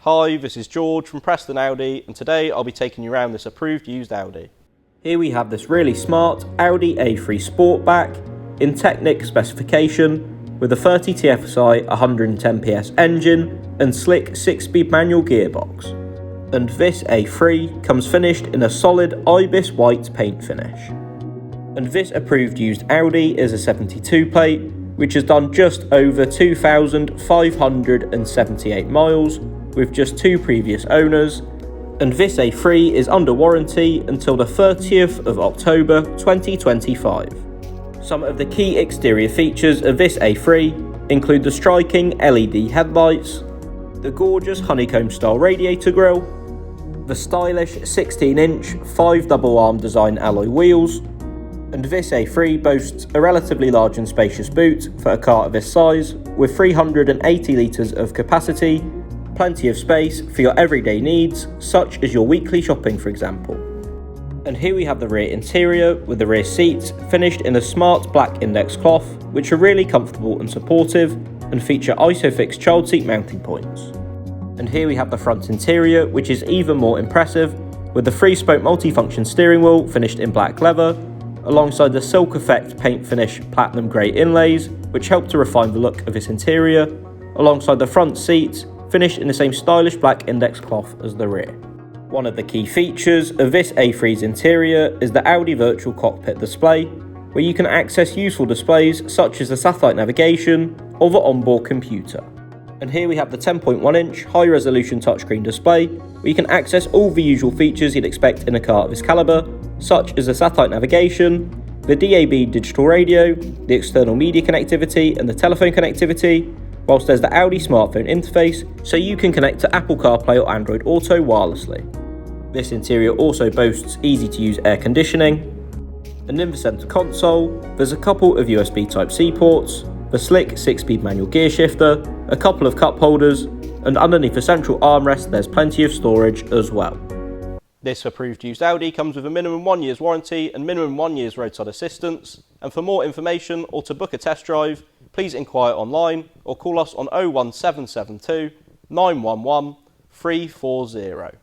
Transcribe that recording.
Hi, this is George from Preston Audi, and today I'll be taking you around this approved used Audi. Here we have this really smart Audi A3 Sportback in Technik specification with a 30 TFSI 110 PS engine and slick 6-speed manual gearbox. And this A3 comes finished in a solid ibis white paint finish. And this approved used Audi is a 72 plate, which has done just over 2,578 miles with just 2 previous owners, and this A3 is under warranty until the 30th of October 2025. Some of the key exterior features of this A3 include the striking LED headlights, the gorgeous honeycomb style radiator grille, the stylish 16-inch 5 double-arm design alloy wheels, and this A3 boasts a relatively large and spacious boot for a car of this size, with 380 litres of capacity, plenty of space for your everyday needs, such as your weekly shopping for example. And here we have the rear interior, with the rear seats finished in a smart black index cloth, which are really comfortable and supportive, and feature ISOFIX child seat mounting points. And here we have the front interior, which is even more impressive, with the 3-spoke multifunction steering wheel finished in black leather, alongside the silk effect paint finish platinum grey inlays, which help to refine the look of this interior, alongside the front seats finished in the same stylish black index cloth as the rear. One of the key features of this A3's interior is the Audi virtual cockpit display, where you can access useful displays such as the satellite navigation or the onboard computer. And here we have the 10.1-inch high-resolution touchscreen display, where you can access all the usual features you'd expect in a car of this calibre, such as the satellite navigation, the DAB digital radio, the external media connectivity and the telephone connectivity, whilst there's the Audi smartphone interface, so you can connect to Apple CarPlay or Android Auto wirelessly. This interior also boasts easy-to-use air conditioning, and in the centre console, there's a couple of USB Type-C ports, the slick 6-speed manual gear shifter, a couple of cup holders, and underneath the central armrest there's plenty of storage as well. This approved used Audi comes with a minimum 1 year's warranty and minimum 1 year's roadside assistance, and for more information or to book a test drive, please inquire online or call us on 01772 911 340.